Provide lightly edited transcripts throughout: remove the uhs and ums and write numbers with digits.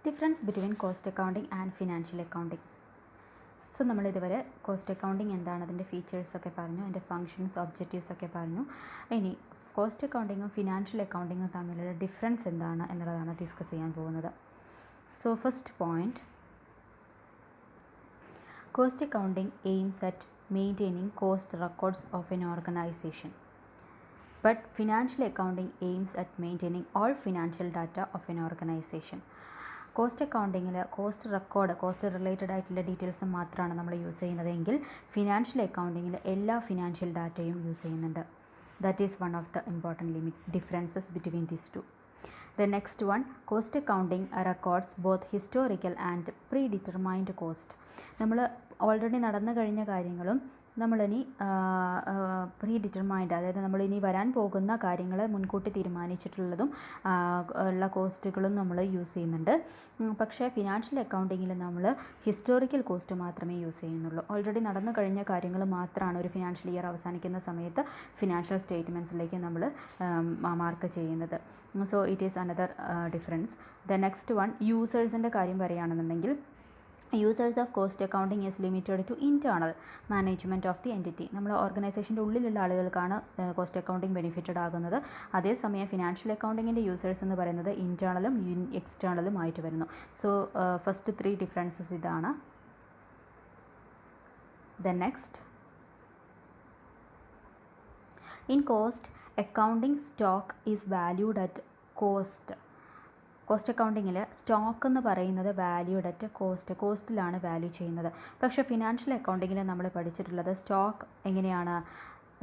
Difference between cost accounting and financial accounting. So നമ്മളിതുവരെ cost accounting എന്താണ്, അതിൻ്റെ ഫീച്ചേഴ്സൊക്കെ പറഞ്ഞു, അതിൻ്റെ ഫങ്ഷൻസ്, ഒബ്ജക്റ്റീവ്സൊക്കെ പറഞ്ഞു. ഇനി കോസ്റ്റ് അക്കൗണ്ടിങ്ങും ഫിനാൻഷ്യൽ അക്കൗണ്ടിങ്ങും തമ്മിലുള്ള ഡിഫറൻസ് എന്താണ് എന്നുള്ളതാണ് ഡിസ്കസ് ചെയ്യാൻ പോകുന്നത്. So first point, cost accounting aims at maintaining cost records of N organisation. But financial accounting aims at maintaining all financial data of an organization. Cost അക്കൗണ്ടിങ്ങിൽ cost record, cost related ആയിട്ടുള്ള details മാത്രമാണ് നമ്മൾ use ചെയ്യുന്നതെങ്കിൽ financial അക്കൗണ്ടിങ്ങിൽ എല്ലാ financial ഡാറ്റയും use ചെയ്യുന്നുണ്ട്. That is one of the important differences between these two. The next one, cost accounting records both historical and predetermined cost. നമ്മൾ already നടന്നു കഴിഞ്ഞ കാര്യങ്ങളും നമ്മളിനി പ്രീ ഡിറ്റർമൈൻഡ്, അതായത് നമ്മളിനി വരാൻ പോകുന്ന കാര്യങ്ങൾ മുൻകൂട്ടി തീരുമാനിച്ചിട്ടുള്ളതും ഉള്ള കോസ്റ്റുകളും നമ്മൾ യൂസ് ചെയ്യുന്നുണ്ട്. പക്ഷേ ഫിനാൻഷ്യൽ അക്കൗണ്ടിങ്ങിൽ നമ്മൾ ഹിസ്റ്റോറിക്കൽ കോസ്റ്റ് മാത്രമേ യൂസ് ചെയ്യുന്നുള്ളൂ. ഓൾറെഡി നടന്നു കഴിഞ്ഞ കാര്യങ്ങൾ മാത്രമാണ് ഒരു ഫിനാൻഷ്യൽ ഇയർ അവസാനിക്കുന്ന സമയത്ത് ഫിനാൻഷ്യൽ സ്റ്റേറ്റ്മെൻറ്റ്സിലേക്ക് നമ്മൾ മാർക്ക് ചെയ്യുന്നത്. So it is another difference. The next one, യൂസേഴ്സിൻ്റെ കാര്യം പറയുകയാണെന്നുണ്ടെങ്കിൽ users of cost accounting is limited to internal management of the entity. നമ്മൾ ഓർഗനൈസേഷൻ്റെ ഉള്ളിലുള്ള ആളുകൾക്കാണ് കോസ്റ്റ് അക്കൗണ്ടിങ് ബെനിഫിറ്റഡ് ആകുന്നത്. അതേസമയം ഫിനാൻഷ്യൽ അക്കൗണ്ടിങ്ങിൻ്റെ യൂസേഴ്സ് എന്ന് പറയുന്നത് ഇൻറ്റേർണലും എക്സ്റ്റേർണലും ആയിട്ട് വരുന്നു. സോ ഫസ്റ്റ് 3 ഡിഫറൻസസ് ഇതാണ്. Then next, in cost accounting stock is valued at cost. Cost അക്കൗണ്ടിങ്ങിൽ സ്റ്റോക്ക് എന്ന് പറയുന്നത് വാല്യൂഡ് അറ്റ് കോസ്റ്റിലാണ് വാല്യൂ ചെയ്യുന്നത്. പക്ഷേ ഫിനാൻഷ്യൽ അക്കൗണ്ടിങ്ങിൽ നമ്മൾ പഠിച്ചിട്ടുള്ളത് സ്റ്റോക്ക് എങ്ങനെയാണ്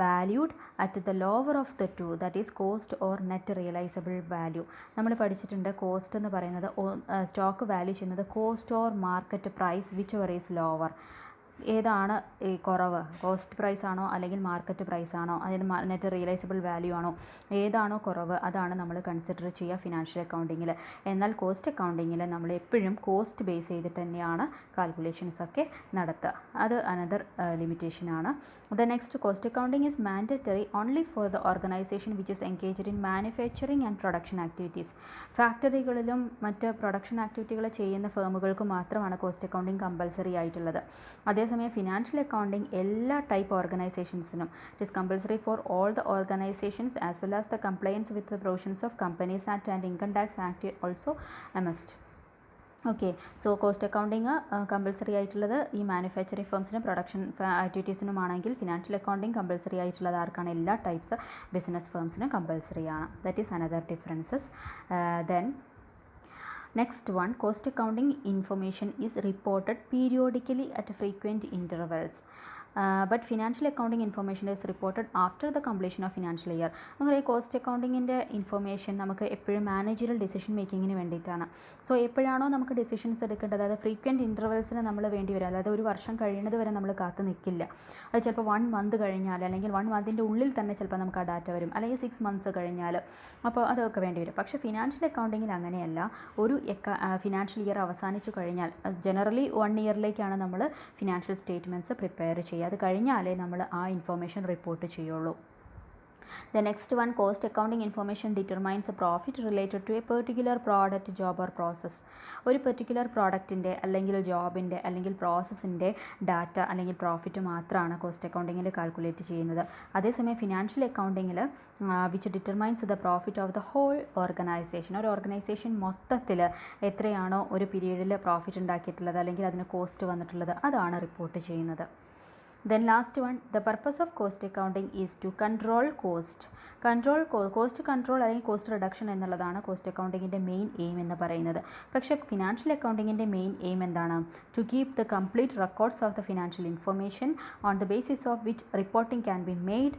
valued at the lower of the two, that is cost or net realisable value. നമ്മൾ പഠിച്ചിട്ടുണ്ട് കോസ്റ്റ് എന്ന് പറയുന്നത് സ്റ്റോക്ക് വാല്യൂ ചെയ്യുന്നത് cost or market price whichever is lower. ഏതാണ് ഈ കുറവ്, കോസ്റ്റ് പ്രൈസ് ആണോ അല്ലെങ്കിൽ മാർക്കറ്റ് പ്രൈസ് ആണോ, അതായത് നെറ്റ് റിയലൈസബിൾ വാല്യൂ ആണോ, ഏതാണോ കുറവ് അതാണ് നമ്മൾ കൺസിഡർ ചെയ്യുക ഫിനാൻഷ്യൽ അക്കൗണ്ടിങ്ങിൽ. എന്നാൽ കോസ്റ്റ് അക്കൗണ്ടിങ്ങിൽ നമ്മൾ എപ്പോഴും കോസ്റ്റ് ബേസ് ചെയ്തിട്ട് തന്നെയാണ് കാൽക്കുലേഷൻസ് ഒക്കെ നടത്തുക. അത് അനദർ ലിമിറ്റേഷനാണ്. The next, cost accounting is mandatory only for the organisation which is engaged in manufacturing and production activities. ഫാക്ടറികളിലും മറ്റ് പ്രൊഡക്ഷൻ ആക്ടിവിറ്റികൾ ചെയ്യുന്ന ഫേമുകൾക്ക് മാത്രമാണ് കോസ്റ്റ് അക്കൗണ്ടിങ് കമ്പൽസറി ആയിട്ടുള്ളത്. അതേസമയം ഫിനാൻഷ്യൽ അക്കൗണ്ടിങ് എല്ലാ ടൈപ്പ് ഓർഗനൈസേഷൻസിനും it is compulsory for all the organisations as well as the compliance with the provisions of companies act and income tax act also a must. Okay, so cost accounting compulsory ആയിട്ടുള്ളത് ഈ manufacturing ഫേംസിനും production ആക്ടിവിറ്റീസിനുമാണെങ്കിൽ financial accounting compulsory ആയിട്ടുള്ളത് ആർക്കാണ്? എല്ലാ types business ഫേംസിനും compulsory ആണ്. That is another differences. Then next one, cost accounting information is reported periodically at frequent intervals. But financial accounting information is reported after the completion of financial year. അങ്ങനെ cost അക്കൗണ്ടിങ്ങിൻ്റെ information നമുക്ക് എപ്പോഴും managerial decision മേക്കിങ്ങിന് വേണ്ടിയിട്ടാണ്. So എപ്പോഴാണോ നമുക്ക് decisions എടുക്കേണ്ടത്, അതായത് frequent ഇൻ്റർവെൽസിന് നമ്മൾ വേണ്ടി വരും. അതായത് ഒരു വർഷം കഴിയുന്നത് വരെ നമ്മൾ കാത്തു നിൽക്കില്ല. അത് ചിലപ്പോൾ 1 month കഴിഞ്ഞാൽ അല്ലെങ്കിൽ 1 monthൻ്റെ ഉള്ളിൽ തന്നെ ചിലപ്പോൾ നമുക്ക് ആ ഡാറ്റ വരും, അല്ലെങ്കിൽ 6 months കഴിഞ്ഞാൽ. അപ്പോൾ അതൊക്കെ വേണ്ടി വരും. പക്ഷേ ഫിനാൻഷ്യൽ അക്കൗണ്ടിങ്ങിൽ അങ്ങനെയല്ല. ഒരു ഫിനാൻഷ്യൽ ഇയർ അവസാനിച്ചു കഴിഞ്ഞാൽ ജനറലി 1 yearലേക്കാണ് നമ്മൾ ഫിനാൻഷ്യൽ സ്റ്റേറ്റ്മെൻറ്റ്സ് പ്രിപ്പയർ ചെയ്യുക. അത് കഴിഞ്ഞാലേ നമ്മൾ ആ ഇൻഫർമേഷൻ റിപ്പോർട്ട് ചെയ്യുള്ളൂ. The next one, cost accounting information determines a profit related to a particular product, job or process. ഒരു പെർട്ടിക്കുലർ പ്രോഡക്റ്റിൻ്റെ അല്ലെങ്കിൽ ജോബിൻ്റെ അല്ലെങ്കിൽ പ്രോസസ്സിൻ്റെ ഡാറ്റ അല്ലെങ്കിൽ പ്രോഫിറ്റ് മാത്രമാണ് കോസ്റ്റ് അക്കൗണ്ടിങ്ങിൽ കാൽക്കുലേറ്റ് ചെയ്യുന്നത്. അതേസമയം ഫിനാൻഷ്യൽ അക്കൗണ്ടിങ്ങിൽ which determines the profit of the whole organisation. ഒരു ഓർഗനൈസേഷൻ മൊത്തത്തിൽ എത്രയാണോ ഒരു പീരീഡിൽ പ്രോഫിറ്റ് ഉണ്ടാക്കിയിട്ടുള്ളത് അല്ലെങ്കിൽ അതിന് കോസ്റ്റ് വന്നിട്ടുള്ളത് അതാണ് റിപ്പോർട്ട് ചെയ്യുന്നത്. Then last one, the purpose of cost accounting is to control cost. Cost control അല്ലെങ്കിൽ കോസ്റ്റ് റിഡക്ഷൻ എന്നുള്ളതാണ് കോസ്റ്റ് അക്കൗണ്ടിങ്ങിൻ്റെ മെയിൻ എയിം എന്ന് പറയുന്നത്. പക്ഷേ ഫിനാൻഷ്യൽ അക്കൗണ്ടിങ്ങിൻ്റെ മെയിൻ എയിം എന്താണ്? To keep the complete records of the financial information on the basis of which reporting can be made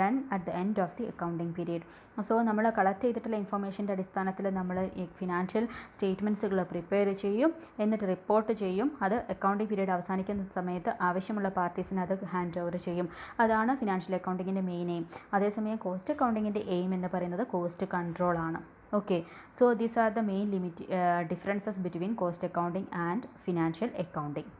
done at the end of the accounting period. So നമ്മൾ collect ചെയ്തിട്ടുള്ള ഇൻഫർമേഷൻ്റെ അടിസ്ഥാനത്തിൽ നമ്മൾ ഈ financial സ്റ്റേറ്റ്മെൻറ്റ്സുകൾ prepare ചെയ്യും, എന്നിട്ട് report ചെയ്യും. അത് അക്കൗണ്ടിങ് പീരീഡ് അവസാനിക്കുന്ന സമയത്ത് ആവശ്യമുള്ള പാർട്ടീസിന് അത് ഹാൻഡ് ഓവർ ചെയ്യും. അതാണ് ഫിനാൻഷ്യൽ അക്കൗണ്ടിങ്ങിൻ്റെ മെയിൻ എയിം. അതേസമയം കോസ്റ്റ് അക്കൗണ്ടിങ്ങിൻ്റെ എയിം എന്ന് പറയുന്നത് കോസ്റ്റ് കൺട്രോൾ ആണ്. Okay, so these are the main differences between cost accounting and financial accounting.